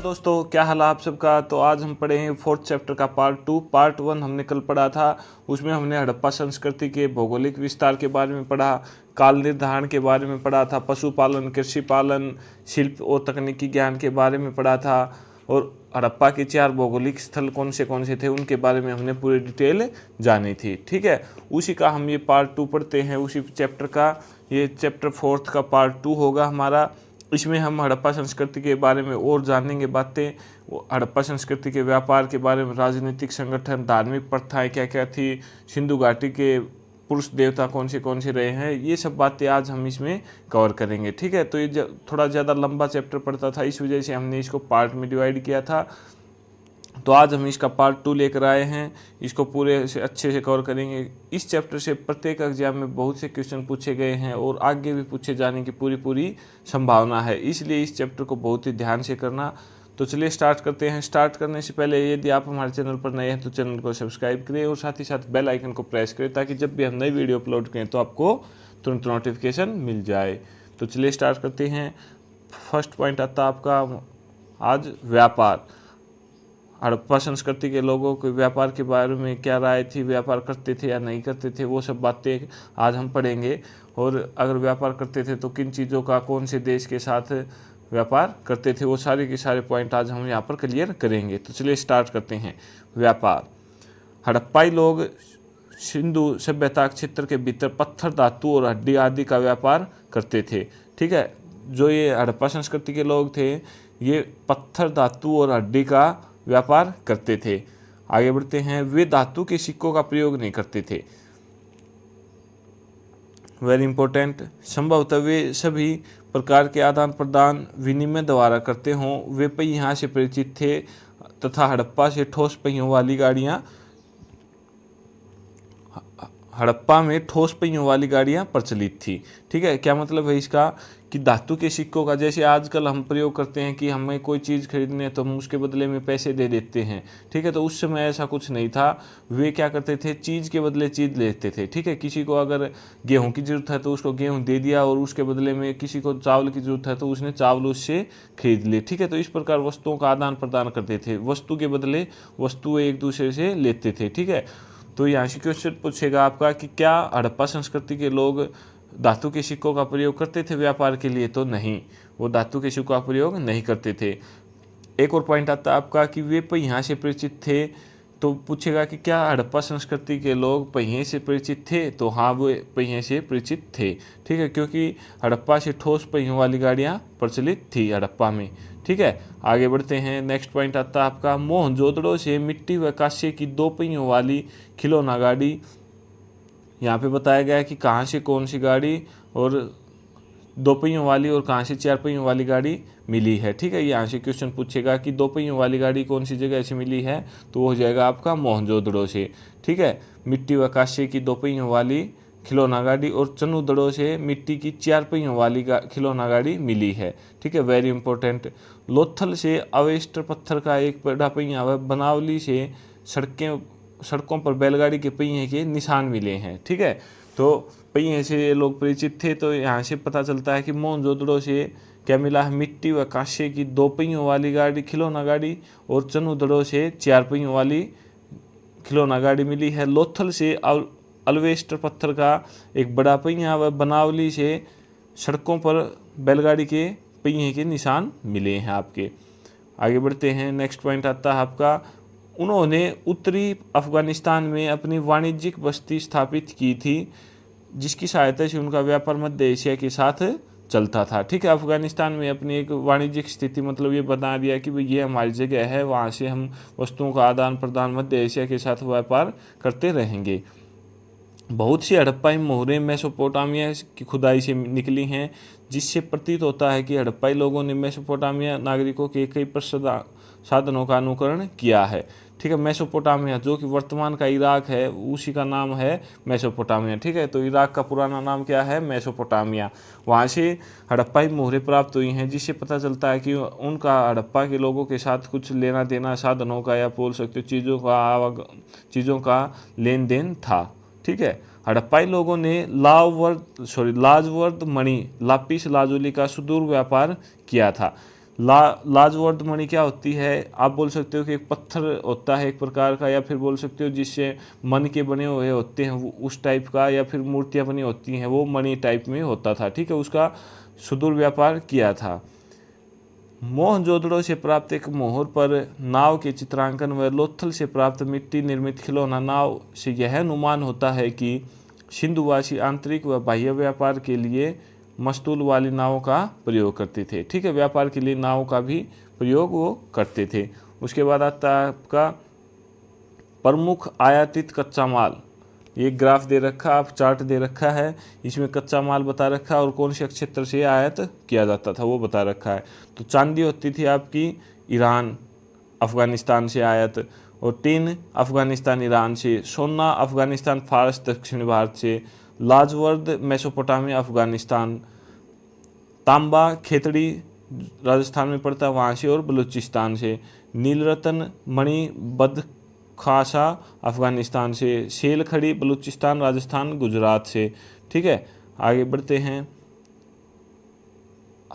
दोस्तों, क्या हाल है आप सबका। तो आज हम पढ़े हैं फोर्थ चैप्टर का पार्ट 1 हमने कल पढ़ा था। उसमें हमने हड़प्पा संस्कृति के भौगोलिक विस्तार के बारे में पढ़ा, काल निर्धारण के बारे में पढ़ा था, पशुपालन, कृषि पालन, शिल्प और तकनीकी ज्ञान के बारे में पढ़ा था, और हड़प्पा के 4 भौगोलिक स्थल कौन से थे उनके बारे में हमने पूरी डिटेल जानी थी। ठीक है, उसी का हम ये पार्ट 2 पढ़ते हैं, उसी चैप्टर का। ये चैप्टर 4 का पार्ट 2 होगा हमारा। इसमें हम हड़प्पा संस्कृति के बारे में और जानेंगे बातें, हड़प्पा संस्कृति के व्यापार के बारे में, राजनीतिक संगठन, धार्मिक प्रथाएं क्या क्या थी, सिंधु घाटी के पुरुष देवता कौन से रहे हैं, ये सब बातें आज हम इसमें कवर करेंगे। ठीक है, तो ये थोड़ा ज़्यादा लंबा चैप्टर पड़ता था, इस वजह से हमने इसको पार्ट में डिवाइड किया था। तो आज हम इसका पार्ट 2 लेकर आए हैं, इसको पूरे से अच्छे से कवर करेंगे। इस चैप्टर से प्रत्येक एग्जाम में बहुत से क्वेश्चन पूछे गए हैं और आगे भी पूछे जाने की पूरी संभावना है, इसलिए इस चैप्टर को बहुत ही ध्यान से करना। तो चलिए स्टार्ट करते हैं। स्टार्ट करने से पहले यदि आप हमारे चैनल पर नए हैं तो चैनल को सब्सक्राइब करें और साथ ही साथ बेल आइकन को प्रेस करें, ताकि जब भी हम नई वीडियो अपलोड करें तो आपको तुरंत नोटिफिकेशन मिल जाए। तो चलिए स्टार्ट करते हैं। फर्स्ट पॉइंट आता है आपका आज व्यापार। हड़प्पा संस्कृति के लोगों के व्यापार के बारे में क्या राय थी, व्यापार करते थे या नहीं करते थे, वो सब बातें आज हम पढ़ेंगे। और अगर व्यापार करते थे तो किन चीज़ों का, कौन से देश के साथ व्यापार करते थे, वो सारे के सारे पॉइंट आज हम यहाँ पर क्लियर करेंगे। तो चलिए स्टार्ट करते हैं। व्यापार। हड़प्पाई लोग सिंधु सभ्यता क्षेत्र के भीतर पत्थर, धातु और हड्डी आदि का व्यापार करते थे। ठीक है, जो ये हड़प्पा संस्कृति के लोग थे ये पत्थर, धातु और हड्डी का व्यापार करते थे। आगे बढ़ते हैं। वे धातु के सिक्कों का प्रयोग नहीं करते थे। Very important. संभवतः वे सभी प्रकार के आदान प्रदान विनिमय द्वारा करते हों। वे पहिया से परिचित थे तथा हड़प्पा से ठोस पहियों वाली गाड़ियां हड़प्पा में ठोस पहियों वाली गाड़ियां प्रचलित थी। ठीक है, क्या मतलब है इसका कि धातु के सिक्कों का, जैसे आजकल हम प्रयोग करते हैं कि हमें कोई चीज़ खरीदनी है तो हम उसके बदले में पैसे दे देते हैं। ठीक है, तो उस समय ऐसा कुछ नहीं था। वे क्या करते थे, चीज़ के बदले चीज़ लेते थे। ठीक है, किसी को अगर गेहूं की ज़रूरत है तो उसको गेहूं दे दिया, और उसके बदले में किसी को चावल की ज़रूरत है तो उसने चावल उससे खरीद लिए। ठीक है, तो इस प्रकार वस्तुओं का आदान प्रदान करते थे, वस्तु के बदले वस्तु एक दूसरे से लेते थे। ठीक है, तो यहाँ से क्वेश्चन पूछेगा आपका कि क्या हड़प्पा संस्कृति के लोग धातु के सिक्कों का प्रयोग करते थे व्यापार के लिए। तो नहीं, वो धातु के सिक्कों का प्रयोग नहीं करते थे। एक और पॉइंट आता है आपका कि वे पहिया से परिचित थे। तो पूछेगा कि क्या हड़प्पा संस्कृति के लोग पहिए से परिचित थे। तो हाँ, वो पहिए से परिचित थे। ठीक है, क्योंकि हड़प्पा से ठोस पहियों वाली गाड़ियाँ प्रचलित थी हड़प्पा में। ठीक है, आगे बढ़ते हैं। नेक्स्ट पॉइंट आता है आपका मोहनजोदड़ो से मिट्टी व कांसे की 2 पहियों वाली खिलौना गाड़ी। यहाँ पे बताया गया है कि कहाँ से कौन सी गाड़ी और 2 पहियों वाली और कहाँ से 4 पहियों वाली गाड़ी मिली है। ठीक है, यहाँ से क्वेश्चन पूछेगा कि 2 पहियों वाली गाड़ी कौन सी जगह से मिली है, तो वो हो जाएगा आपका मोहनजोदड़ो से। ठीक है, मिट्टी व कांसे की 2 पहियों वाली खिलौना गाड़ी और चनुदड़ो से मिट्टी की 4 पहियों वाली खिलौना गाड़ी मिली है। ठीक है, वेरी इंपॉर्टेंट। लोथल से अवेस्टर पत्थर का एक बड़ा पहिया व बनावली से सड़कों पर बैलगाड़ी के पहिए के निशान मिले हैं। ठीक है, तो पहिए से ये लोग परिचित थे। तो यहाँ से पता चलता है कि मोहनजोदड़ो से क्या मिला है, मिट्टी व कांसे की 2 पहियों वाली गाड़ी, खिलौना गाड़ी, और चनुदड़ो से 4 पहियों वाली खिलौना गाड़ी मिली है। लोथल से अल्वेस्टर पत्थर का एक बड़ा पहिया व बनावली से सड़कों पर बैलगाड़ी के पहिए के निशान मिले हैं आपके। आगे बढ़ते हैं। नेक्स्ट पॉइंट आता है आपका उन्होंने उत्तरी अफगानिस्तान में अपनी वाणिज्यिक बस्ती स्थापित की थी, जिसकी सहायता से उनका व्यापार मध्य एशिया के साथ चलता था। ठीक है, अफगानिस्तान में अपनी एक वाणिज्यिक स्थिति, मतलब ये बता दिया कि भाई ये हमारी जगह है, वहाँ से हम वस्तुओं का आदान प्रदान मध्य एशिया के साथ व्यापार करते रहेंगे। बहुत सी हड़प्पाई मोहरें मेसोपोटामिया की खुदाई से निकली हैं, जिससे प्रतीत होता है कि हड़प्पाई लोगों ने मेसोपोटामिया नागरिकों के कई प्रसिद्ध साधनों का अनुकरण किया है। ठीक है, मेसोपोटामिया जो कि वर्तमान का इराक है, उसी का नाम है मेसोपोटामिया। ठीक है, तो इराक का पुराना नाम क्या है, मेसोपोटामिया। वहाँ से हड़प्पाई मोहरें प्राप्त हुई हैं, जिससे पता चलता है कि उनका हड़प्पा के लोगों के साथ कुछ लेना देना साधनों का, या बोल सकते हो चीज़ों का लेन देन था। ठीक है, हड़प्पाई लोगों ने लाजवर्द मणि, लापिस लाजुली का सुदूर व्यापार किया था। लाजवर्द मणि क्या होती है? आप बोल सकते हो कि एक पत्थर होता है एक प्रकार का, या फिर बोल सकते हो जिससे मन के बने हुए होते हैं उस टाइप का, या फिर मूर्तियां बनी होती हैं वो मणि टाइप में होता था। ठीक है, उसका सुदूर व्यापार किया था। मोहनजोदड़ो से प्राप्त एक मोहर पर नाव के चित्रांकन व लोथल से प्राप्त मिट्टी निर्मित खिलौना नाव से यह अनुमान होता है कि सिंधुवासी आंतरिक व बाह्य व्यापार के लिए मस्तूल वाली नावों का प्रयोग करते थे। ठीक है, व्यापार के लिए नाव का भी प्रयोग वो करते थे। उसके बाद आता है आपका प्रमुख आयातित कच्चा माल। ये ग्राफ दे रखा, आप चार्ट दे रखा है, इसमें कच्चा माल बता रखा है और कौन से क्षेत्र से आयात किया जाता था वो बता रखा है। तो चांदी होती थी आपकी ईरान अफगानिस्तान से आयात, और टिन अफगानिस्तान ईरान से, सोना अफगानिस्तान फारस दक्षिण भारत से, लाजवर्द मेसोपोटामिया अफगानिस्तान, तांबा खेतड़ी राजस्थान में पड़ता है वहाँ से और बलूचिस्तान से, नीलरतन मणि बदखाशा अफगानिस्तान से, सेल खड़ी बलूचिस्तान राजस्थान गुजरात से। ठीक है, आगे बढ़ते हैं।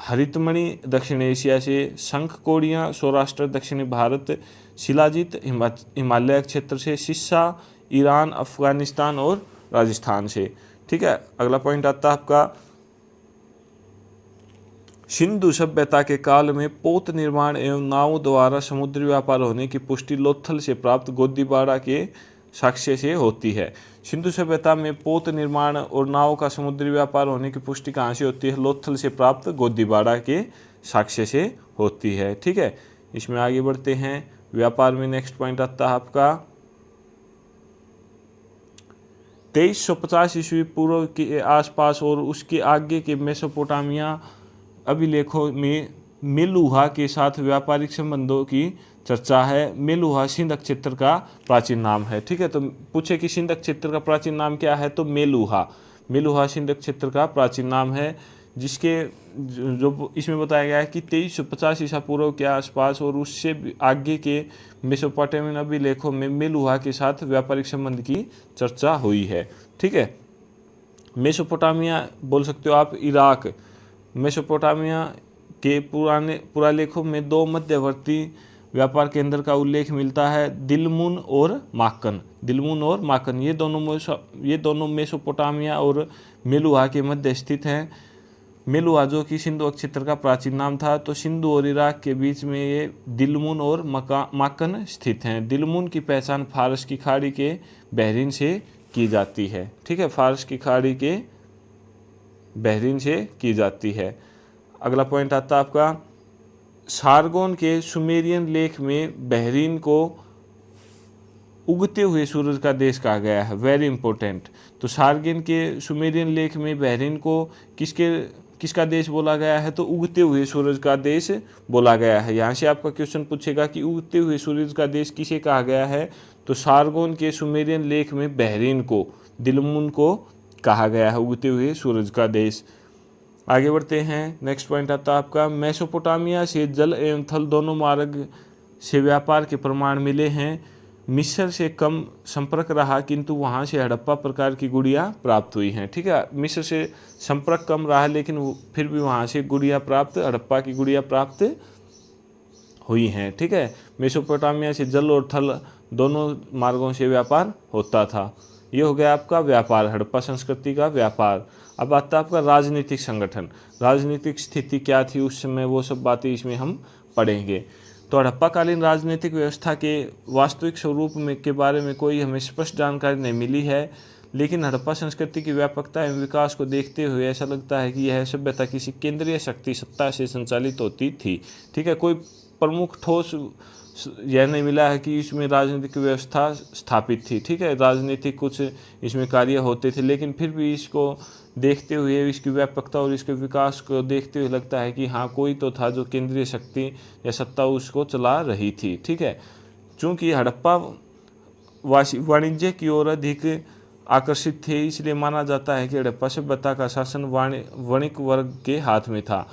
हरितमणि दक्षिण एशिया से, शंख कोड़ियाँ सौराष्ट्र दक्षिणी भारत, शिलाजीत हिमालय क्षेत्र से, शिस्सा ईरान अफगानिस्तान और राजस्थान से। ठीक है, अगला पॉइंट आता है आपका सिंधु सभ्यता के काल में पोत निर्माण एवं नावों द्वारा समुद्री व्यापार होने की पुष्टि लोथल से प्राप्त गोदीबाड़ा के साक्ष्य से होती है। सिंधु सभ्यता में पोत निर्माण और नाव का समुद्री व्यापार होने की पुष्टि कहाँ से होती है? लोथल से प्राप्त गोदीबाड़ा के साक्ष्य से होती है। ठीक है, इसमें आगे बढ़ते हैं। व्यापार में नेक्स्ट पॉइंट आता है आपका 2350 ईस्वी पूर्व के आसपास और उसके आगे के मेसोपोटामिया अभिलेखों में मेलुहा के साथ व्यापारिक संबंधों की चर्चा है। मेलुहा सिंध क्षेत्र का प्राचीन नाम है। ठीक है, तो पूछे कि सिंध क्षेत्र का प्राचीन नाम क्या है, तो मेलुहा। मेलुहा सिंध क्षेत्र का प्राचीन नाम है, जिसके जो इसमें बताया गया है कि 2350 ईसा पूर्व के आसपास और उससे आगे के मेसोपोटामियन अभिलेखों में मेलुहा के साथ व्यापारिक संबंध की चर्चा हुई है। ठीक है, मेसोपोटामिया बोल सकते हो आप इराक। मेसोपोटामिया के पुरालेखों में दो मध्यवर्ती व्यापार केंद्र का उल्लेख मिलता है, दिलमुन और माकन। दिलमुन और माकन ये दोनों मेसोपोटामिया और मेलुहा के मध्य स्थित हैं। मेलुहा जो कि सिंधु क्षेत्र का प्राचीन नाम था, तो सिंधु और इराक के बीच में ये दिलमुन और माकन स्थित हैं। दिलमुन की पहचान फारस की खाड़ी के बहरीन से की जाती है। ठीक है, फारस की खाड़ी के बहरीन से की जाती है। अगला पॉइंट आता है आपका सारगोन के सुमेरियन लेख में बहरीन को उगते हुए सूरज का देश कहा गया है। Very important. तो सारगोन के सुमेरियन लेख में बहरीन को किसका देश बोला गया है, तो उगते हुए सूरज का देश बोला गया है। यहाँ से आपका क्वेश्चन पूछेगा कि उगते हुए सूरज का देश किसे कहा गया है, तो सारगोन के सुमेरियन लेख में बहरीन को, दिलमुन को कहा गया है उगते हुए सूरज का देश। आगे बढ़ते हैं। नेक्स्ट पॉइंट आता है आपका मेसोपोटामिया से जल एवं थल दोनों मार्ग से व्यापार के प्रमाण मिले हैं। मिस्र से कम संपर्क रहा, किंतु वहाँ से हड़प्पा प्रकार की गुड़ियाँ प्राप्त हुई हैं। ठीक है, मिस्र से संपर्क कम रहा, लेकिन फिर भी वहाँ से गुड़ियाँ प्राप्त, हड़प्पा की गुड़ियाँ प्राप्त हुई हैं। ठीक है, मेसोपोटामिया से जल और थल दोनों मार्गों से व्यापार होता था। ये हो गया आपका व्यापार, हड़प्पा संस्कृति का व्यापार। अब आता है आपका राजनीतिक संगठन। राजनीतिक स्थिति क्या थी उस समय, वो सब बातें इसमें हम पढ़ेंगे। तो हड़प्पाकालीन राजनीतिक व्यवस्था के वास्तविक स्वरूप में के बारे में कोई हमें स्पष्ट जानकारी नहीं मिली है, लेकिन हड़प्पा संस्कृति की व्यापकता एवं विकास को देखते हुए ऐसा लगता है कि यह सभ्यता किसी केंद्रीय शक्ति सत्ता से संचालित होती थी। ठीक है, कोई प्रमुख ठोस यह नहीं मिला है कि इसमें राजनीतिक व्यवस्था स्थापित थी। ठीक है, राजनीतिक कुछ इसमें कार्य होते थे, लेकिन फिर भी इसको देखते हुए, इसकी व्यापकता और इसके विकास को देखते हुए लगता है कि हाँ, कोई तो था जो केंद्रीय शक्ति या सत्ता उसको चला रही थी। ठीक है, चूँकि हड़प्पा वाणिज्य की ओर अधिक आकर्षित थे, इसलिए माना जाता है कि हड़प्पा सभ्यता का शासन वणिक वर्ग के हाथ में था।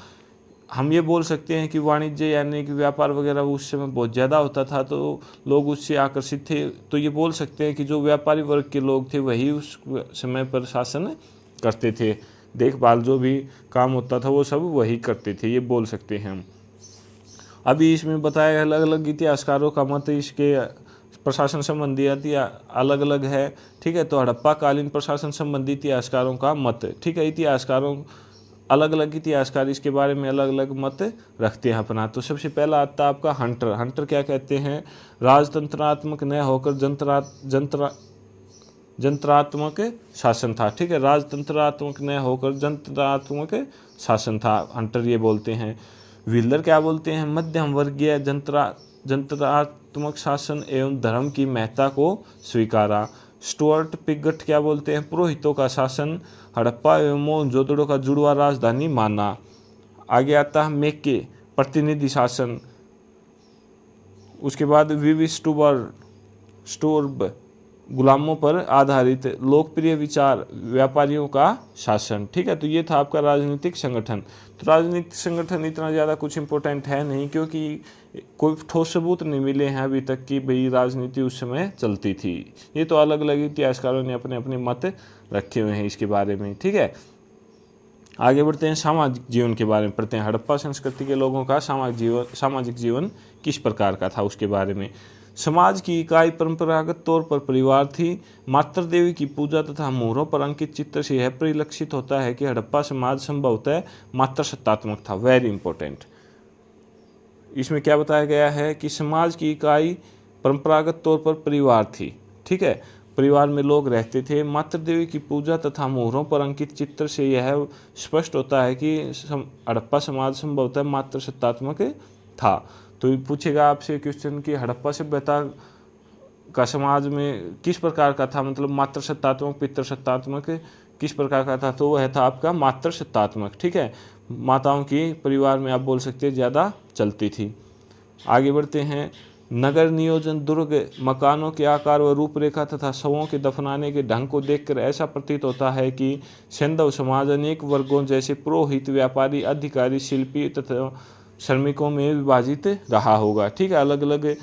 हम ये बोल सकते हैं कि वाणिज्य यानी कि व्यापार वगैरह उस समय बहुत ज़्यादा होता था, तो लोग उससे आकर्षित थे। तो ये बोल सकते हैं कि जो व्यापारी वर्ग के लोग थे वही उस समय पर शासन करते थे। देखभाल जो भी काम होता था वो सब वही करते थे, ये बोल सकते हैं हम। अभी इसमें बताया अलग अलग इतिहासकारों का मत इसके प्रशासन संबंधी अलग अलग है, ठीक है। तो हड़प्पा कालीन प्रशासन संबंधी इतिहासकारों का मत, ठीक है। इतिहासकारों अलग अलग इतिहासकार इसके बारे में अलग अलग मत रखते हैं अपना। तो सबसे पहला आता है आपका हंटर। हंटर क्या कहते हैं? राजतंत्रात्मक न होकर जंत्रात्मक शासन था, ठीक है। राजतंत्रात्मक न होकर जंत्रात्मक शासन था, हंटर ये बोलते हैं। व्हीलर क्या बोलते हैं? मध्यम वर्गीय जंत्रात्मक शासन एवं धर्म की महत्ता को स्वीकारा। स्टुअर्ट पिगट क्या बोलते हैं? पुरोहितों का शासन हड़प्पा एवं मोहनजोदड़ो का जुड़वा राजधानी माना। आगे आता है मेके, प्रतिनिधि शासन। उसके बाद स्टोर्ब, गुलामों पर आधारित लोकप्रिय विचार, व्यापारियों का शासन, ठीक है। तो ये था आपका राजनीतिक संगठन। तो राजनीतिक संगठन इतना ज़्यादा कुछ इम्पोर्टेंट है नहीं, क्योंकि कोई ठोस सबूत नहीं मिले हैं अभी तक कि भाई राजनीति उस समय चलती थी। ये तो अलग अलग इतिहासकारों ने अपने अपने मत रखे हुए हैं इसके बारे में, ठीक है। आगे बढ़ते हैं, सामाजिक जीवन के बारे में पढ़ते हैं। हड़प्पा संस्कृति के लोगों का सामाजिक जीवन किस प्रकार का था उसके बारे में। समाज की इकाई परंपरागत तौर पर परिवार थी। मातृ देवी की पूजा तथा मोहरों पर अंकित चित्र से यह परिलक्षित होता है कि हड़प्पा समाज संभवतः मातृसत्तात्मक था। Very important. इसमें क्या बताया गया है कि समाज की इकाई परंपरागत तौर पर परिवार थी, ठीक है। परिवार में लोग रहते थे। मातृ देवी की पूजा तथा मोहरों पर अंकित चित्र से यह स्पष्ट होता है कि हड़प्पा समाज संभवतः मातृसत्तात्मक था। तो पूछेगा आपसे क्वेश्चन कि हड़प्पा सभ्यता का समाज में किस प्रकार का था, मतलब मातृसत्तात्मक पितृसत्तात्मक किस प्रकार का था? तो वह था आपका मातृसत्तात्मक, ठीक है। माताओं की परिवार में आप बोल सकते हैं ज़्यादा चलती थी। आगे बढ़ते हैं, नगर नियोजन, दुर्ग, मकानों के आकार व रूपरेखा तथा शवों के दफनाने के ढंग को देखकर ऐसा प्रतीत होता है कि सैंधव समाज अनेक वर्गों जैसे पुरोहित, व्यापारी, अधिकारी, शिल्पी तथा श्रमिकों में विभाजित रहा होगा, ठीक है। अलग अलग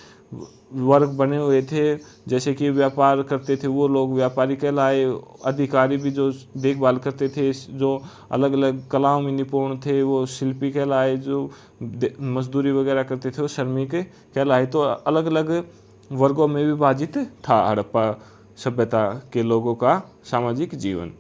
वर्ग बने हुए थे, जैसे कि व्यापार करते थे वो लोग व्यापारी कहलाए, अधिकारी भी जो देखभाल करते थे, जो अलग अलग कलाओं में निपुण थे वो शिल्पी कहलाए, जो मजदूरी वगैरह करते थे वो श्रमिक कहलाए। तो अलग अलग वर्गों में विभाजित था हड़प्पा सभ्यता के लोगों का सामाजिक जीवन।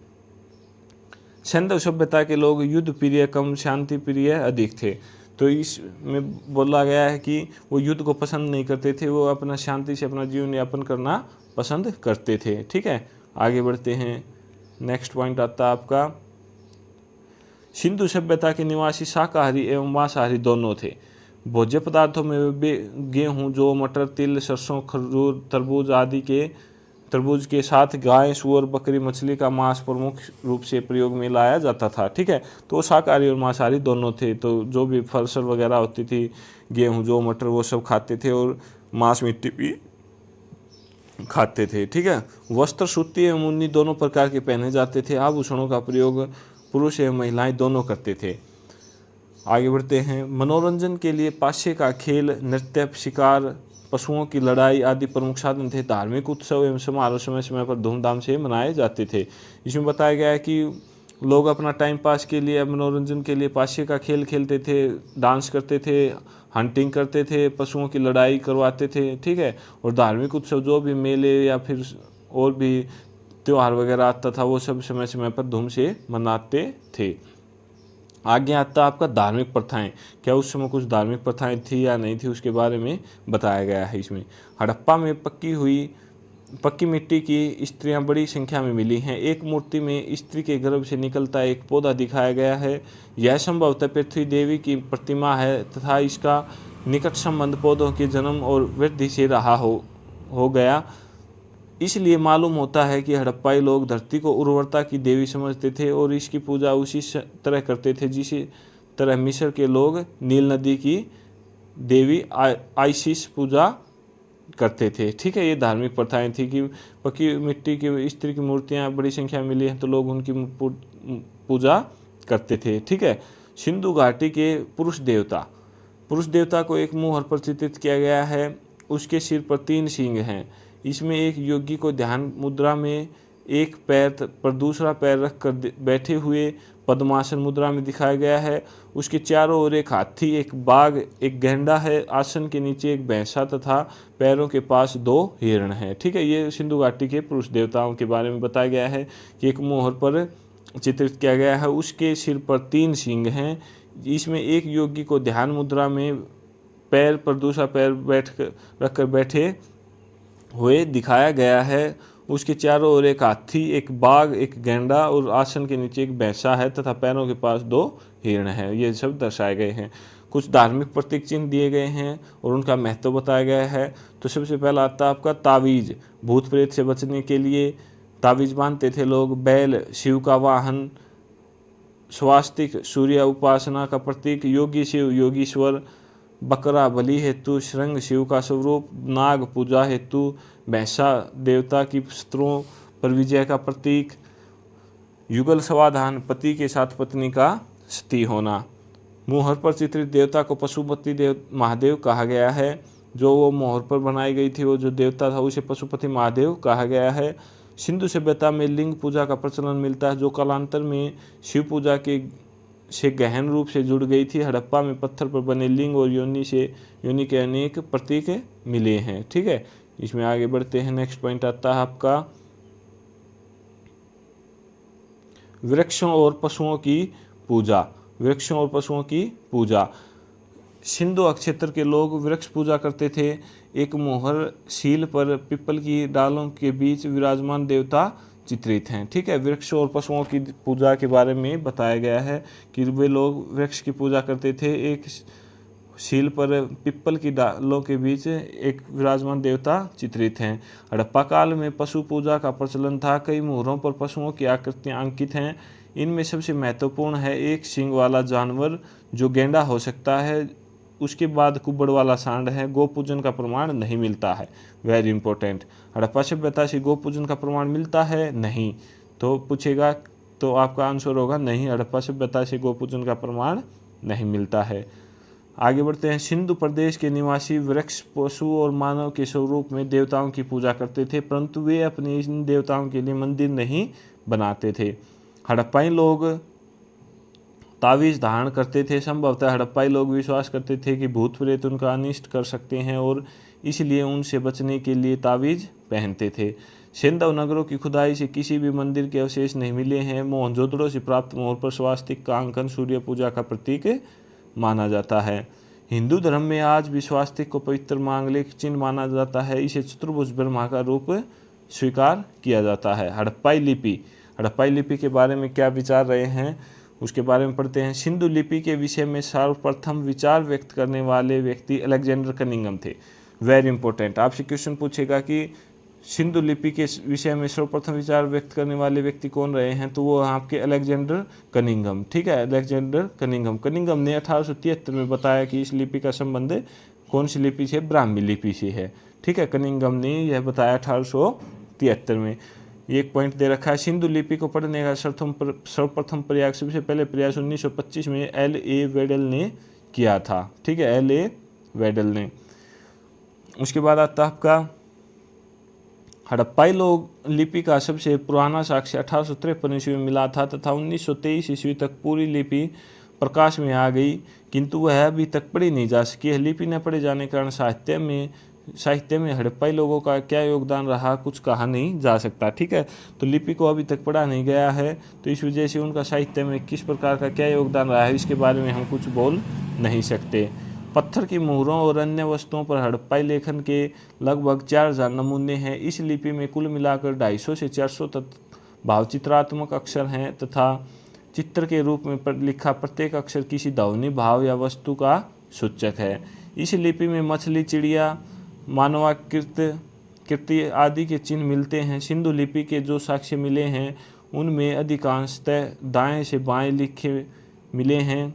सैंधव सभ्यता के लोग युद्ध प्रिय कम शांति प्रिय अधिक थे। तो इसमें बोला गया है कि वो युद्ध को पसंद नहीं करते थे, वो अपना शांति से अपना जीवन यापन करना पसंद करते थे, ठीक है। आगे बढ़ते हैं, नेक्स्ट पॉइंट आता है आपका, सिंधु सभ्यता के निवासी शाकाहारी एवं मांसाहारी दोनों थे। भोज्य पदार्थों में गेहूँ, जौ, मटर, तिल, सरसों, खजूर, तरबूज के साथ गाय, सूअर, बकरी, मछली का मांस प्रमुख रूप से प्रयोग में लाया जाता था, ठीक है। तो शाकाहारी और मांसाहारी दोनों थे। तो जो भी फसल वगैरह होती थी, गेहूं, जौ, मटर, वो सब खाते थे और मांस मिट्टी भी खाते थे, ठीक है। वस्त्र सूती एवं ऊनी दोनों प्रकार के पहने जाते थे। आभूषणों का प्रयोग पुरुष एवं महिलाएं दोनों करते थे। आगे बढ़ते हैं, मनोरंजन के लिए पाशे का खेल, नृत्य, शिकार, पशुओं की लड़ाई आदि प्रमुख साधन थे। धार्मिक उत्सव एवं समारोह समय समय पर धूमधाम से मनाए जाते थे। इसमें बताया गया है कि लोग अपना टाइम पास के लिए, मनोरंजन के लिए पाशे का खेल खेलते थे, डांस करते थे, हंटिंग करते थे, पशुओं की लड़ाई करवाते थे, ठीक है। और धार्मिक उत्सव जो भी मेले या फिर और भी त्यौहार वगैरह आता था वो सब समय समय पर धूम से मनाते थे। आगे आता है आपका धार्मिक प्रथाएं। क्या उस समय कुछ धार्मिक प्रथाएं थी या नहीं थी उसके बारे में बताया गया है इसमें। हड़प्पा में पक्की मिट्टी की स्त्रियां बड़ी संख्या में मिली हैं। एक मूर्ति में स्त्री के गर्भ से निकलता एक पौधा दिखाया गया है। यह संभवतः पृथ्वी देवी की प्रतिमा है तथा इसका निकट संबंध पौधों के जन्म और वृद्धि से रहा हो गया। इसलिए मालूम होता है कि हड़प्पाई लोग धरती को उर्वरता की देवी समझते थे और इसकी पूजा उसी तरह करते थे जिस तरह मिस्र के लोग नील नदी की देवी आइसिस पूजा करते थे, ठीक है। ये धार्मिक प्रथाएं थी कि पक्की मिट्टी की स्त्री की मूर्तियां बड़ी संख्या में मिली हैं तो लोग उनकी पूजा करते थे, ठीक है। सिंधु घाटी के पुरुष देवता को एक मुहर पर चित्रित किया गया है। उसके सिर पर 3 सींग हैं। इसमें एक योगी को ध्यान मुद्रा में एक पैर पर दूसरा पैर रख कर बैठे हुए पद्मासन मुद्रा में दिखाया गया है। उसके चारों ओर एक हाथी, एक बाघ, एक गैंडा है, आसन के नीचे एक भैंसा तथा पैरों के पास 2 हिरण हैं। ठीक है, ये सिंधु घाटी के पुरुष देवताओं के बारे में बताया गया है कि एक मोहर पर चित्रित किया गया है, उसके सिर पर 3 सींग हैं। इसमें एक योगी को ध्यान मुद्रा में पैर पर दूसरा पैर रखकर बैठे हुए दिखाया गया है। उसके चारों ओर एक हाथी, एक बाघ, एक गैंडा और आसन के नीचे एक भैंसा है तथा पैरों के पास 2 हिरण हैं। ये सब दर्शाए गए हैं। कुछ धार्मिक प्रतीक चिन्ह दिए गए हैं और उनका महत्व बताया गया है। तो सबसे पहला आता है आपका तावीज। भूत प्रेत से बचने के लिए तावीज बांधते थे लोग। बैल शिव का वाहन, स्वास्तिक सूर्य उपासना का प्रतीक, योगी शिव योगीश्वर, बकरा बलि हेतु, श्रृंग शिव का स्वरूप, नाग पूजा हेतु, भैंसा देवता की शत्रुओं पर विजय का प्रतीक, युगल समाधान पति के साथ पत्नी का सती होना। मोहर पर चित्रित देवता को पशुपति महादेव कहा गया है। जो वो मोहर पर बनाई गई थी, वो जो देवता था उसे पशुपति महादेव कहा गया है। सिंधु सभ्यता में लिंग पूजा का प्रचलन मिलता है, जो कालांतर में शिव पूजा के से गहन रूप से जुड़ गई थी। हड़प्पा में पत्थर पर बने लिंग और योनि के अनेक प्रतीक मिले हैं। ठीक है, इसमें आगे बढ़ते हैं। नेक्स्ट पॉइंट आता है आपका वृक्षों और पशुओं की पूजा। वृक्षों और पशुओं की पूजा। सिंधु क्षेत्र के लोग वृक्ष पूजा करते थे। एक मोहर शील पर पीपल की डालों के बीच विराजमान देवता चित्रित हैं। ठीक है, वृक्ष और पशुओं की पूजा के बारे में बताया गया है कि वे लोग वृक्ष की पूजा करते थे। एक शील पर पीपल की डालों के बीच एक विराजमान देवता चित्रित हैं। हड़प्पा काल में पशु पूजा का प्रचलन था। कई मोहरों पर पशुओं की आकृतियां अंकित हैं। इनमें सबसे महत्वपूर्ण है एक सींग वाला जानवर जो गेंडा हो सकता है। उसके बाद कुब्बड़ वाला सांड है। गो पूजन का प्रमाण नहीं मिलता है। Very important. हड़प्पा सभ्यता से गो पूजन का प्रमाण मिलता है? नहीं। तो पूछेगा तो आपका आंसर होगा नहीं, हड़प्पा सभ्यता से गो पूजन का प्रमाण नहीं मिलता है। आगे बढ़ते हैं। सिंधु प्रदेश के निवासी वृक्ष, पशु और मानव के स्वरूप में देवताओं की पूजा करते थे, परंतु वे अपने इन देवताओं के लिए मंदिर नहीं बनाते थे। हड़प्पाई लोग तावीज धारण करते थे। संभवतः हड़प्पाई लोग विश्वास करते थे कि भूत प्रेत उनका अनिष्ट कर सकते हैं और इसलिए उनसे बचने के लिए तावीज पहनते थे। सिंधु नगरों की खुदाई से किसी भी मंदिर के अवशेष नहीं मिले हैं। मोहनजोदड़ो से प्राप्त मोहर पर स्वास्तिक का अंकन सूर्य पूजा का प्रतीक माना जाता है। हिंदू धर्म में आज भी स्वास्तिक को पवित्र मांगलिक चिन्ह माना जाता है। इसे चतुर्भुज ब्रह्मा का रूप स्वीकार किया जाता है। हड़प्पाई लिपि। हड़प्पाई लिपि के बारे में क्या विचार रहे हैं उसके बारे में पढ़ते हैं। सिंधु लिपि के विषय में सर्वप्रथम विचार व्यक्त करने वाले व्यक्ति अलेक्जेंडर कनिंघम थे। Very important. आपसे क्वेश्चन पूछेगा कि सिंधु लिपि के विषय में सर्वप्रथम विचार व्यक्त करने वाले व्यक्ति कौन रहे हैं, तो वो आपके अलेक्जेंडर कनिंघम। ठीक है, अलेक्जेंडर कनिंघम। कनिंघम ने 1873 में बताया कि इस लिपि का संबंध कौन सी लिपि से? ब्राह्मी लिपि से है। ठीक है, कनिंघम ने यह बताया 1873 में। एक पॉइंट दे रखा है। सिंधु लिपि को पढ़ने का सर्वप्रथम प्रयास, सबसे पहले प्रयास 1925 में L.A. वेडल ने किया था। ठीक है, L.A. वेडल ने। उसके बाद आता आपका हड़प्पाई लोग लिपि का सबसे पुराना साक्ष्य 1853 ईस्वी में मिला था तथा 1923 ईस्वी तक पूरी लिपि प्रकाश में आ गई, किंतु वह अभी तक पढ़ी नहीं जा सकी है। लिपि न पढ़े जाने के कारण साहित्य में हड़प्पाई लोगों का क्या योगदान रहा कुछ कहा नहीं जा सकता। ठीक है, तो लिपि को अभी तक पढ़ा नहीं गया है, तो इस वजह से उनका साहित्य में किस प्रकार का क्या योगदान रहा है इसके बारे में हम कुछ बोल नहीं सकते। पत्थर की मोहरों और अन्य वस्तुओं पर हड़प्पाई लेखन के लगभग 4000 नमूने हैं। इस लिपि में कुल मिलाकर 250 से 400 तक भावचित्रात्मक अक्षर हैं तथा चित्र के रूप में लिखा प्रत्येक अक्षर किसी ध्वनि, भाव या वस्तु का सूचक है। इस लिपि में मछली, चिड़िया, मानवाकृति आदि के चिन्ह मिलते हैं। सिंधु लिपि के जो साक्ष्य मिले हैं उनमें अधिकांशतः दाएं से बाएं लिखे मिले हैं।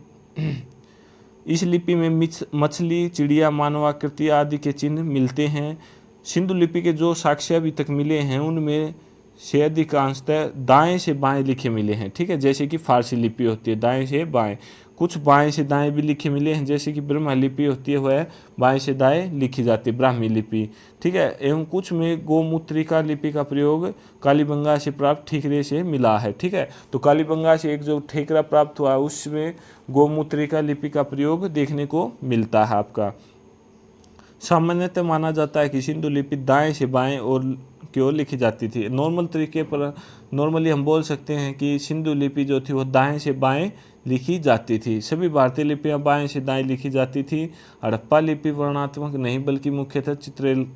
इस लिपि में मछली, चिड़िया, मानवाकृति आदि के चिन्ह मिलते हैं। सिंधु लिपि के जो साक्ष्य अभी तक मिले हैं उनमें से अधिकांशतः दाएं से बाएं लिखे मिले हैं। ठीक है, जैसे कि फारसी लिपि होती है दाएं से बाएं, कुछ बाएं से दाएं भी लिखे मिले हैं, जैसे कि ब्रह्मा लिपि होती है वह बाएं से दाएं लिखी जाती है, ब्राह्मी लिपि, ठीक है। एवं कुछ में गोमूत्रिका लिपि का प्रयोग कालीबंगा से प्राप्त ठेकरे से मिला है, ठीक है। तो कालीबंगा से एक जो ठेकरा प्राप्त हुआ उसमें गोमूत्रिका लिपि का प्रयोग देखने को मिलता है आपका। सामान्यतः माना जाता है कि सिंधु लिपि दाएं से बाएं और की ओर लिखी जाती थी। नॉर्मली हम बोल सकते हैं कि सिंधु लिपि जो थी वो दाएं से बाएं लिखी जाती थी। सभी भारतीय लिपियां बाएं से दाएं लिखी जाती थी। हड़प्पा लिपि वर्णात्मक नहीं बल्कि मुख्यतः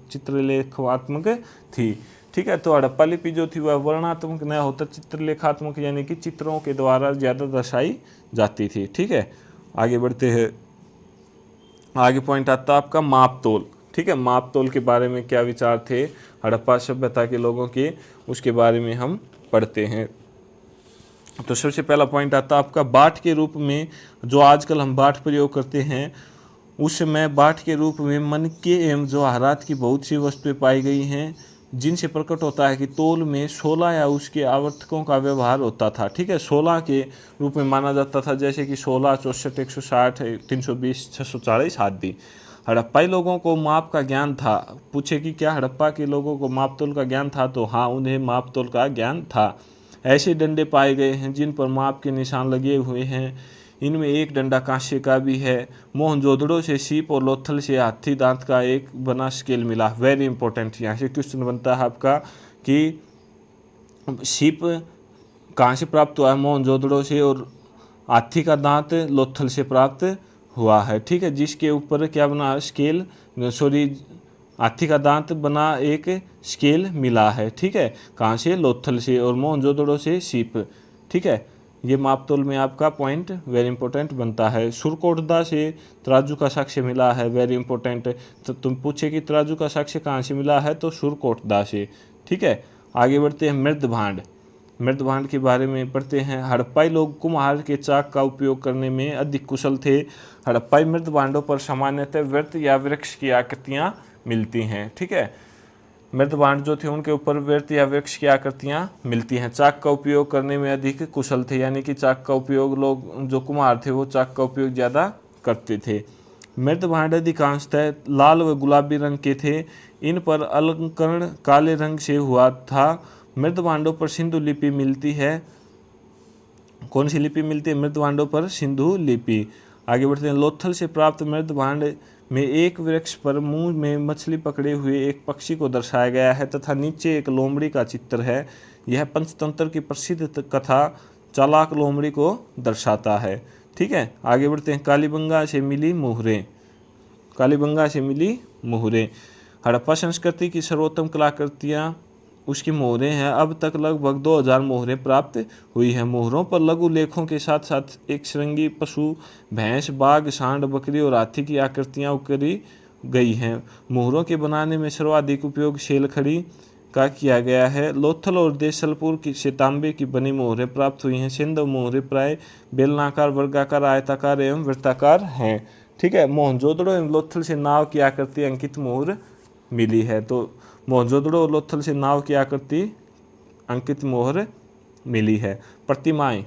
चित्रलेखात्मक थी, ठीक है। तो हड़प्पा लिपि जो थी वह वर्णात्मक न होता चित्रलेखात्मक यानी कि चित्रों के द्वारा ज़्यादा दर्शाई जाती थी, ठीक है। आगे बढ़ते हैं। आगे पॉइंट आता है आपका मापतोल, ठीक है। मापतोल के बारे में क्या विचार थे हड़प्पा सभ्यता के लोगों के, उसके बारे में हम पढ़ते हैं। तो सबसे पहला पॉइंट आता है आपका बाट के रूप में। जो आजकल हम बाट प्रयोग करते हैं उस समय बाट के रूप में मन के एवं जवाहरात की बहुत सी वस्तुएं पाई गई हैं, जिनसे प्रकट होता है कि तोल में 16 या उसके आवर्तकों का व्यवहार होता था, ठीक है। 16 के रूप में माना जाता था, जैसे कि 16, 64, 160, 320, 640 आदि। हड़प्पाई लोगों को माप का ज्ञान था। पूछे कि क्या हड़प्पा के लोगों को मापतोल का ज्ञान था, तो हाँ, उन्हें मापतोल का ज्ञान था। ऐसे डंडे पाए गए हैं जिन पर माप के निशान लगे हुए हैं। इनमें एक डंडा कांस्य का भी है। मोहनजोदड़ो से सीप और लोथल से हाथी दांत का एक बना स्केल मिला। वेरी इंपॉर्टेंट, यहाँ से क्वेश्चन बनता है आपका कि सीप कहाँ से प्राप्त हुआ है, मोहनजोदड़ो से, और हाथी का दांत लोथल से प्राप्त हुआ है, ठीक है। जिसके ऊपर क्या बना, स्केल, सॉरी, हाथी का दांत बना एक स्केल मिला है, ठीक है। कहाँ से, लोथल से, और मोहनजोदड़ो से सीप, ठीक है। ये मापतोल में आपका पॉइंट वेरी इंपॉर्टेंट बनता है। सुरकोटदा से तराजू का साक्ष्य मिला है, वेरी इंपॉर्टेंट। तो तुम पूछे कि तराजू का साक्ष्य कहाँ से मिला है, तो सुरकोटदा से, ठीक है। आगे बढ़ते हैं। मृदभांड, मृदभांड के बारे में पढ़ते हैं। हड़प्पाई लोग कुम्हार के चाक का उपयोग करने में अधिक कुशल थे। हड़प्पाई मृदभांडों पर सामान्यतः वृत्त या वृक्ष की आकृतियाँ मिलती हैं, ठीक है। मृदभांड जो थे उनके ऊपर वृत्त या वृक्ष की आकृतियाँ मिलती हैं। चाक का उपयोग करने में अधिक कुशल थे, यानी कि चाक का उपयोग लोग जो कुम्हार थे वो चाक का उपयोग ज़्यादा करते थे। मृदभांड अधिकांशतः लाल व गुलाबी रंग के थे। इन पर अलंकरण काले रंग से हुआ था। मृदभांडों पर सिंधु लिपि मिलती है। कौन सी लिपि मिलती है, मृदभांडों पर सिंधु लिपि। आगे बढ़ते हैं। लोथल से प्राप्त मृदभांड में एक वृक्ष पर मुंह में मछली पकड़े हुए एक पक्षी को दर्शाया गया है तथा नीचे एक लोमड़ी का चित्र है। यह पंचतंत्र की प्रसिद्ध कथा चालाक लोमड़ी को दर्शाता है, ठीक है। आगे बढ़ते हैं। कालीबंगा से मिली मोहरें, कालीबंगा से मिली मोहरें। हड़प्पा संस्कृति की सर्वोत्तम कलाकृतियाँ उसकी मोहरें हैं। अब तक लगभग 2000 मोहरें प्राप्त हुई हैं। मोहरों पर लघु लेखों के साथ साथ एक श्रृंगी पशु, भैंस, बाघ, सांड, बकरी और हाथी की आकृतियाँ उकरी गई हैं। मोहरों के बनाने में सर्वाधिक उपयोग शेलखड़ी का किया गया है। लोथल और देसलपुर से तांबे की बनी मोहरें प्राप्त हुई हैं। सिंधु मोहरें प्राय बेलनाकार, वर्गाकार, आयताकार एवं वृत्ताकार हैं, ठीक है। मोहनजोदड़ो एवं लोथल से नाव की आकृति अंकित मोहर मिली है। तो मोहनजोदड़ो और लोथल से नाव की आकृति अंकित मोहर मिली है। प्रतिमाएं,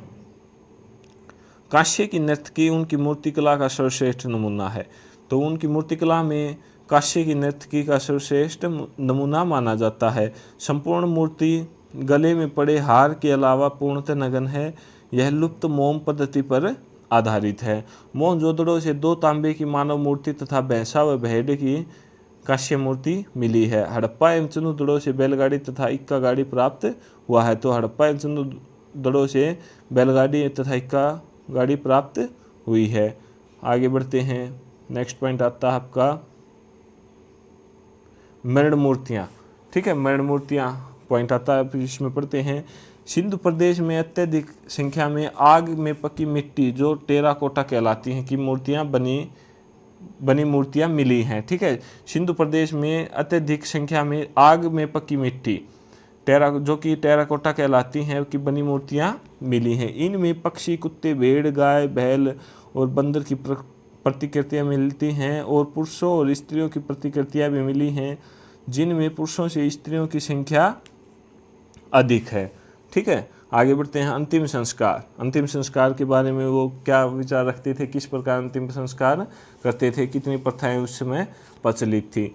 कांस्य की नर्तकी उनकी मूर्तिकला का सर्वश्रेष्ठ नमूना है। तो उनकी मूर्तिकला में कांस्य की नर्तकी का सर्वश्रेष्ठ नमूना माना जाता है। संपूर्ण मूर्ति गले में पड़े हार के अलावा पूर्णतः नग्न है। यह लुप्त मोम पद्धति पर आधारित है। मोहनजोदड़ो से 2 तांबे की मानव मूर्ति तथा भैंसा व भेड़ की कांस्य मूर्ति मिली है। हड़प्पा एवं सिंधुदड़ो से बैलगाड़ी तथा इक्का गाड़ी प्राप्त हुआ है। तो हड़प्पा एवं सिंधुदड़ो से बैलगाड़ी तथा इक्का गाड़ी प्राप्त हुई है। आगे बढ़ते हैं। नेक्स्ट पॉइंट आता है आपका मृण मूर्तियाँ, ठीक है। मृण मूर्तियाँ पॉइंट आता है, इसमें पढ़ते हैं। सिंधु प्रदेश में अत्यधिक संख्या में आग में पकी मिट्टी जो टेराकोटा कहलाती हैं की मूर्तियाँ बनी मूर्तियाँ मिली हैं, ठीक है। सिंधु प्रदेश में अत्यधिक संख्या में आग में पकी मिट्टी जो कि टेराकोटा कहलाती हैं की बनी मूर्तियाँ मिली हैं। इनमें पक्षी, कुत्ते, भेड़, गाय, बैल और बंदर की प्रतिकृतियाँ मिलती हैं और पुरुषों और स्त्रियों की प्रतिकृतियाँ भी मिली हैं, जिनमें पुरुषों से स्त्रियों की संख्या अधिक है, ठीक है, आगे बढ़ते हैं। अंतिम संस्कार। अंतिम संस्कार के बारे में वो क्या विचार रखते थे, किस प्रकार अंतिम संस्कार करते थे, कितनी प्रथाएं उस समय प्रचलित थी।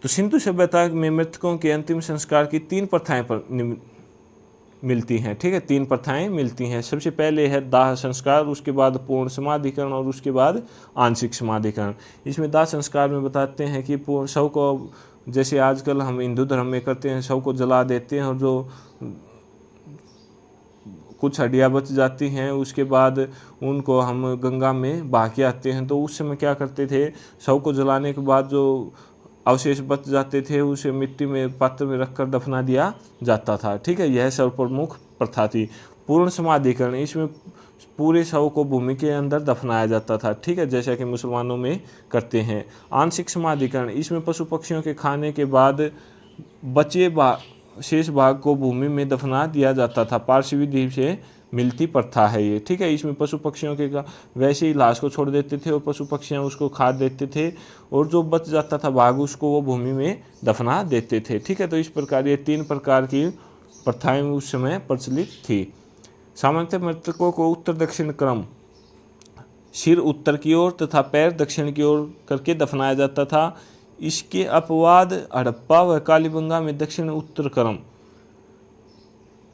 तो सिंधु सभ्यता में मृतकों के अंतिम संस्कार की 3 प्रथाएं मिलती हैं। ठीक है, 3 प्रथाएं मिलती हैं। सबसे पहले है दाह संस्कार, उसके बाद पूर्ण समाधिकरण और उसके बाद आंशिक समाधिकरण। इसमें दाह संस्कार में बताते हैं कि शव को, जैसे आजकल हम हिंदू धर्म में करते हैं, शव को जला देते हैं और जो कुछ हड्डियाँ बच जाती हैं उसके बाद उनको हम गंगा में बहा के आते हैं। तो उस समय क्या करते थे, शव को जलाने के बाद जो अवशेष बच जाते थे उसे मिट्टी में पात्र में रखकर दफना दिया जाता था। ठीक है, यह सर्वप्रमुख प्रथा थी। पूर्ण समाधिकरण, इसमें पूरे शव को भूमि के अंदर दफनाया जाता था। ठीक है, जैसा कि मुसलमानों में करते हैं। आंशिक समाधिकरण, इसमें पशु पक्षियों के खाने के बाद बचे शेष भाग को भूमि में दफना दिया जाता था। पारसी विधि से मिलती प्रथा है ये। ठीक है, इसमें पशु पक्षियों के वैसे ही लाश को छोड़ देते थे और पशु पक्षियाँ उसको खा देते थे और जो बच जाता था भाग उसको वो भूमि में दफना देते थे। ठीक है, तो इस प्रकार ये 3 प्रकार की प्रथाएं उस समय प्रचलित थी। सामान्यतः मृतकों को उत्तर दक्षिण क्रम, सिर उत्तर की ओर तथा पैर दक्षिण की ओर करके दफनाया जाता था। इसके अपवाद हड़प्पा व कालीबंगा में दक्षिण उत्तर क्रम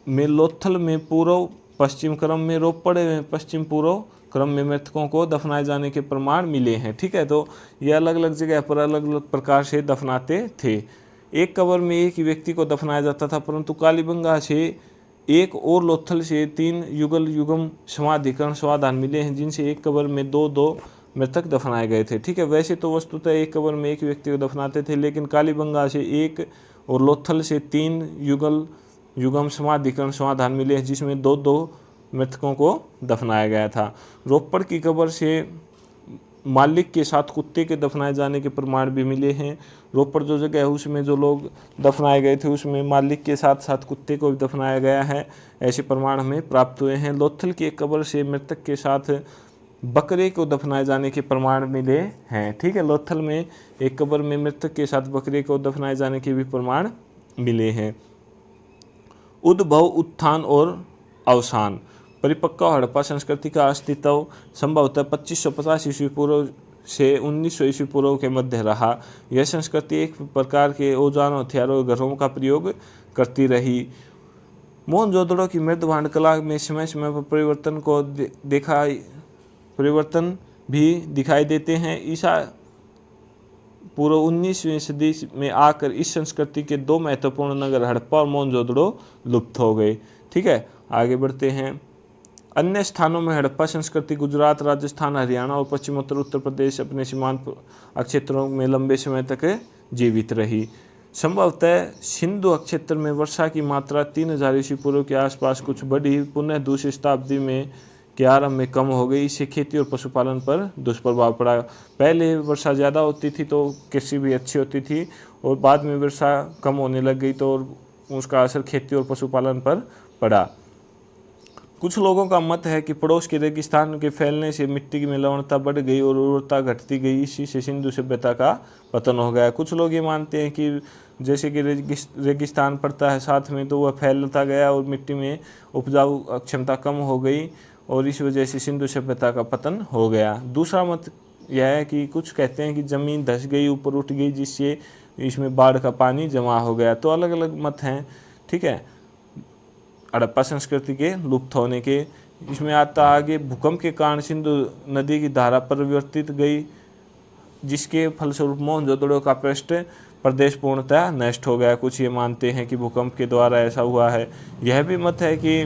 में, लोथल में पूर्व पश्चिम क्रम में, रोपड़ में पश्चिम पूर्व क्रम में मृतकों को दफनाए जाने के प्रमाण मिले हैं। ठीक है, तो ये अलग अलग जगह पर अलग अलग प्रकार से दफनाते थे। एक कब्र में एक ही व्यक्ति को दफनाया जाता था, परंतु कालीबंगा से एक और लोथल से 3 युगल युगम समाधिकरण समाधान मिले हैं, जिनसे एक कब्र में 2-2 मृतक दफनाए गए थे। ठीक है, वैसे तो वस्तुतः एक कब्र में एक व्यक्ति को दफनाते थे, लेकिन कालीबंगा से 1 और लोथल से 3 युगम समाधिकरण समाधान मिले हैं, जिसमें 2-2 मृतकों को दफनाया गया था। रोपड़ की कब्र से मालिक के साथ कुत्ते के दफनाए जाने के प्रमाण भी मिले हैं। रोपड़ जो जगह है उसमें जो लोग दफनाए गए थे उसमें मालिक के साथ साथ कुत्ते को भी दफनाया गया है, ऐसे प्रमाण हमें प्राप्त हुए हैं। लोथल की एक कब्र से मृतक के साथ बकरे को दफनाए जाने के प्रमाण मिले हैं। ठीक है, लोथल में एक कब्र में मृतक के साथ बकरे को दफनाए जाने के भी प्रमाण मिले हैं। उद्भव, उत्थान और अवसान। परिपक्व हड़प्पा संस्कृति का अस्तित्व संभवतः 2550 ईस्वी पूर्व से 1900 ईस्वी पूर्व के मध्य रहा। यह संस्कृति एक प्रकार के औजारों, हथियारों, घरों का प्रयोग करती रही। मोहनजोदड़ो की मृद भांड कला में समय समय पर परिवर्तन भी दिखाई देते हैं। ईसा पूर्व 19वीं सदी में आकर इस संस्कृति के 2 महत्वपूर्ण नगर हड़प्पा और मोहनजोदड़ो लुप्त हो गए। ठीक है, आगे बढ़ते हैं। अन्य स्थानों में हड़प्पा संस्कृति गुजरात, राजस्थान, हरियाणा और पश्चिमोत्तर उत्तर प्रदेश अपने सीमांत क्षेत्रों में लंबे समय तक जीवित रही। संभवतः सिंधु क्षेत्र में वर्षा की मात्रा 3000 ईस्वी पूर्व के आसपास कुछ बढ़ी, पुनः दूसरी शताब्दी में के आरंभ में कम हो गई। इससे खेती और पशुपालन पर दुष्प्रभाव पड़ा। पहले वर्षा ज़्यादा होती थी तो कृषि भी अच्छी होती थी, और बाद में वर्षा कम होने लग गई तो उसका असर खेती और पशुपालन पर पड़ा। कुछ लोगों का मत है कि पड़ोस के रेगिस्तान के फैलने से मिट्टी में लवणता बढ़ गई और उर्वरता घटती गई, इसी से सिंधु सभ्यता का पतन हो गया। कुछ लोग ये मानते हैं कि जैसे कि रेगिस्तान पड़ता है साथ में तो वह फैलता गया और मिट्टी में उपजाऊ क्षमता कम हो गई और इस वजह से सिंधु सभ्यता का पतन हो गया। दूसरा मत यह है कि कुछ कहते हैं कि ज़मीन धंस गई, ऊपर उठ गई, जिससे इसमें बाढ़ का पानी जमा हो गया। तो अलग अलग मत हैं। ठीक है, हड़प्पा संस्कृति के लुप्त होने के। इसमें आता आगे भूकंप के कारण सिंधु नदी की धारा परिवर्तित गई, जिसके फलस्वरूप मोहनजोदड़ो का पृष्ठ प्रदेश पूर्णतः नष्ट हो गया। कुछ ये मानते हैं कि भूकंप के द्वारा ऐसा हुआ है। यह भी मत है कि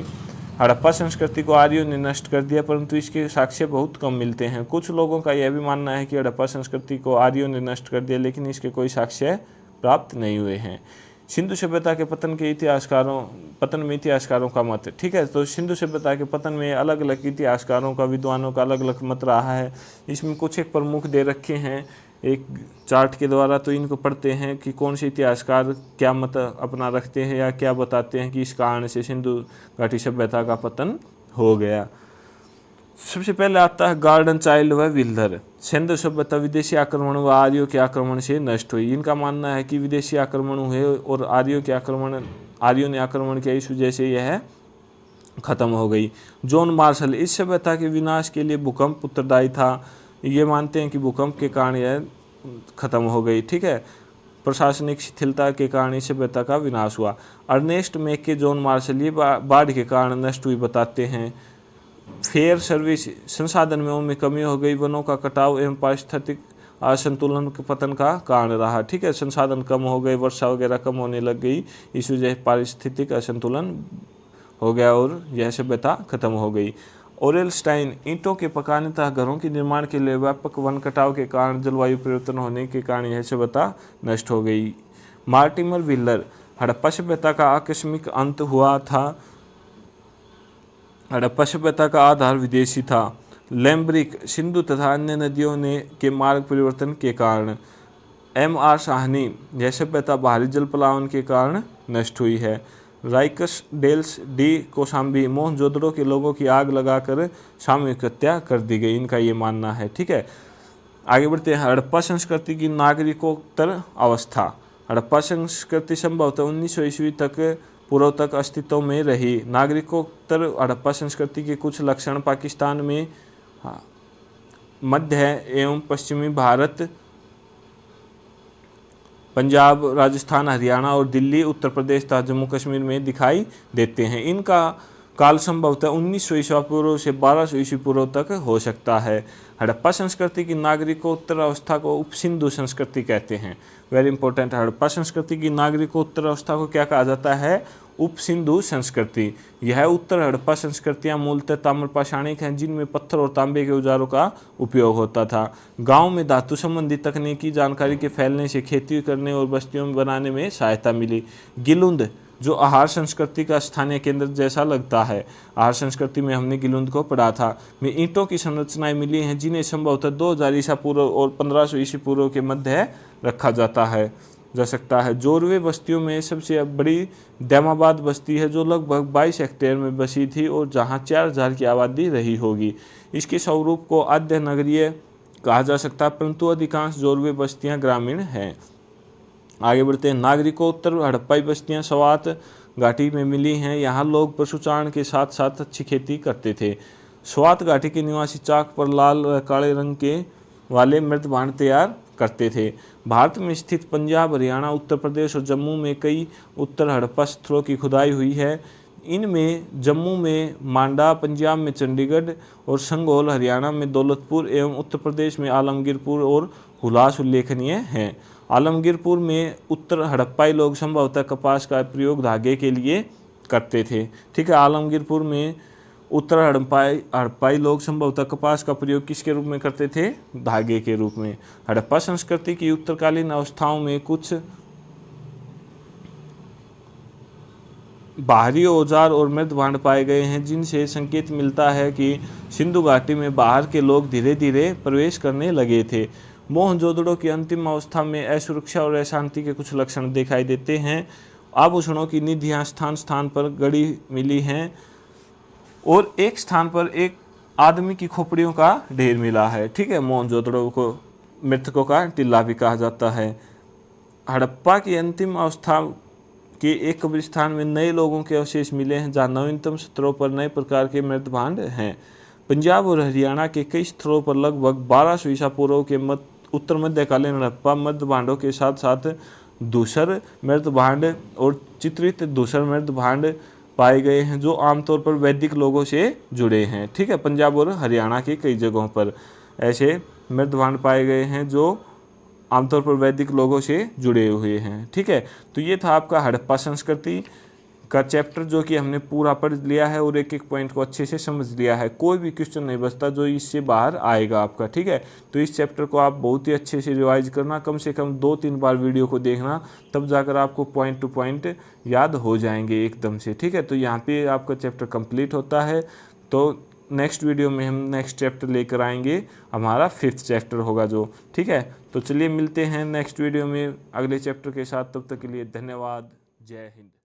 हड़प्पा संस्कृति को आर्यों ने नष्ट कर दिया, परंतु इसके साक्ष्य बहुत कम मिलते हैं। कुछ लोगों का यह भी मानना है कि हड़प्पा संस्कृति को आर्यों ने नष्ट कर दिया, लेकिन इसके कोई साक्ष्य प्राप्त नहीं हुए हैं। सिंधु सभ्यता के पतन में इतिहासकारों का मत। ठीक है, तो सिंधु सभ्यता के पतन में अलग अलग इतिहासकारों का, विद्वानों का अलग अलग मत रहा है। इसमें कुछ एक प्रमुख दे रखे हैं एक चार्ट के द्वारा, तो इनको पढ़ते हैं कि कौन से इतिहासकार क्या मत अपना रखते हैं या क्या बताते हैं कि इस कारण से सिंधु घाटी सभ्यता का पतन हो गया। सबसे पहले आता है गार्डन चाइल्ड व विल्दर। सिंधु सभ्यता विदेशी आक्रमण व आर्यों के आक्रमण से नष्ट हुई। इनका मानना है कि विदेशी आक्रमण हुए और आर्यों ने आक्रमण किया, इस वजह से यह खत्म हो गई। जॉन मार्शल, इस सभ्यता के विनाश के लिए भूकंप उत्तरदायी था। ये मानते हैं कि भूकंप के कारण यह खत्म हो गई। ठीक है, प्रशासनिक शिथिलता के कारण इस सभ्यता का विनाश हुआ। अर्नेस्ट मैके, जॉन मार्शल ये बाढ़ के कारण नष्ट हुई बताते हैं। फेयर सर्विस, संसाधन में कमी हो गई, वनों का कटाव एवं पारिस्थितिक असंतुलन के पतन का कारण रहा। ठीक है, संसाधन कम हो गए, वर्षा वगैरह कम होने लग गई, इस वजह पारिस्थितिक असंतुलन हो गया और यह सभ्यता खत्म हो गई। ओरेलस्टाइन, ईंटों के पकाने तथा घरों के निर्माण के लिए व्यापक वन कटाव के कारण जलवायु परिवर्तन होने के कारण यह सभ्यता नष्ट हो गई। मार्टिमर व्हीलर, हड़प्पा सभ्यता का आकस्मिक अंत हुआ था। हड़प्पा सभ्यता का आधार विदेशी था। लैम्ब्रिक, सिंधु तथा अन्य नदियों के मार्ग परिवर्तन के कारण। M.R. साहनी, यह सभ्यता बाहरी जल प्लावन के कारण नष्ट हुई है। राइकस डेल्स डी कोसाम्बी, मोहनजोदड़ो के लोगों की आग लगाकर सामूहिक हत्या कर दी गई, इनका ये मानना है। ठीक है, आगे बढ़ते हैं। हड़प्पा संस्कृति की नागरिकोत्तर अवस्था। हड़प्पा संस्कृति संभवतः 1900 ईस्वी तक पूर्व तक अस्तित्व में रही। नागरिकोत्तर हड़प्पा संस्कृति के कुछ लक्षण पाकिस्तान में, मध्य एवं पश्चिमी भारत, पंजाब, राजस्थान, हरियाणा और दिल्ली, उत्तर प्रदेश तथा जम्मू कश्मीर में दिखाई देते हैं। इनका काल संभवतः 1900 ईस्वी पूर्व से 1200 ईस्वी पूर्व तक हो सकता है। हड़प्पा संस्कृति की नागरिकोत्तर अवस्था को उपसिंधु संस्कृति कहते हैं। वेरी इंपॉर्टेंट, हड़प्पा संस्कृति की नागरिकोत्तर अवस्था को क्या कहा जाता है? उपसिंधु संस्कृति। यह उत्तर हड़प्पा संस्कृतियां मूलतः ताम्रपाषाणिक हैं, जिनमें पत्थर और तांबे के औजारों का उपयोग होता था। गांव में धातु संबंधी तकनीकी जानकारी के फैलने से खेती करने और बस्तियों में बनाने में सहायता मिली। गिलुंद, जो आहार संस्कृति का स्थानीय केंद्र जैसा लगता है। आहार संस्कृति में हमने गिलुंद को पढ़ा था। में ईंटों की संरचनाएं मिली हैं, जिन्हें संभवतः 2000 ईसा पूर्व और 1500 ईसा पूर्व के मध्य रखा जा सकता है। जोरवे बस्तियों में सबसे बड़ी दैमाबाद बस्ती है, जो लगभग 22 हेक्टेयर में बसी थी और जहां 4000 की आबादी रही होगी। इसके स्वरूप को आद्य नगरीय कहा जा सकता है, परंतु अधिकांश जोरवे बस्तियां ग्रामीण हैं। आगे बढ़ते हैं। नागरिकोत्तर हड़प्पाई बस्तियां स्वात घाटी में मिली हैं। यहाँ लोग पशुचारण के साथ साथ अच्छी खेती करते थे। स्वात घाटी के निवासी चाक पर लाल व काले रंग के वाले मृत भांड तैयार करते थे। भारत में स्थित पंजाब, हरियाणा, उत्तर प्रदेश और जम्मू में कई उत्तर हड़प्पा स्थलों की खुदाई हुई है। इनमें जम्मू में मांडा, पंजाब में चंडीगढ़ और संगोल, हरियाणा में दौलतपुर एवं उत्तर प्रदेश में आलमगीरपुर और हुलास उल्लेखनीय हैं। आलमगीरपुर में उत्तर हड़प्पाई लोग संभवतः कपास का प्रयोग धागे के लिए करते थे। ठीक है, आलमगीरपुर में उत्तर हड़प्पाई लोग संभवतः कपास का प्रयोग किसके रूप में करते थे? धागे के रूप में। हड़प्पा संस्कृति की उत्तरकालीन अवस्थाओं में कुछ बाहरी औजार और मृत भांड पाए गए हैं, जिनसे संकेत मिलता है कि सिंधु घाटी में बाहर के लोग धीरे धीरे प्रवेश करने लगे थे। मोहनजोदड़ो की अंतिम अवस्था में असुरक्षा और अशांति के कुछ लक्षण दिखाई देते हैं। आभूषणों की निधियां स्थान स्थान पर गड़ी मिली हैं और एक स्थान पर एक आदमी की खोपड़ियों का ढेर मिला है। ठीक है, मोहनजोदड़ो को मृतकों का टिल्ला भी कहा जाता है। हड़प्पा की अंतिम अवस्था के एक कब्रिस्तान में नए लोगों के अवशेष मिले हैं, जहाँ नवीनतम स्तरों पर नए प्रकार के मृत भांड हैं। पंजाब और हरियाणा के कई स्थलों पर लगभग 1200 ईसा पूर्व के उत्तर मध्यकालीन हड़प्पा मृत भांडों के साथ साथ धूसर मृत भांड और चित्रित धूसर मृत भांड पाए गए हैं, जो आमतौर पर वैदिक लोगों से जुड़े हैं। ठीक है, पंजाब और हरियाणा के कई जगहों पर ऐसे मृत भांड पाए गए हैं जो आमतौर पर वैदिक लोगों से जुड़े हुए हैं। ठीक है, तो ये था आपका हड़प्पा संस्कृति का चैप्टर, जो कि हमने पूरा पढ़ लिया है और एक एक पॉइंट को अच्छे से समझ लिया है। कोई भी क्वेश्चन नहीं बचता जो इससे बाहर आएगा आपका। ठीक है, तो इस चैप्टर को आप बहुत ही अच्छे से रिवाइज करना, कम से कम 2-3 बार वीडियो को देखना, तब जाकर आपको पॉइंट टू पॉइंट याद हो जाएंगे एकदम से। ठीक है, तो यहाँ पे आपका चैप्टर कंप्लीट होता है। तो नेक्स्ट वीडियो में हम नेक्स्ट चैप्टर लेकर आएंगे, हमारा 5th चैप्टर होगा जो। ठीक है, तो चलिए मिलते हैं नेक्स्ट वीडियो में अगले चैप्टर के साथ। तब तक के लिए धन्यवाद। जय हिंद।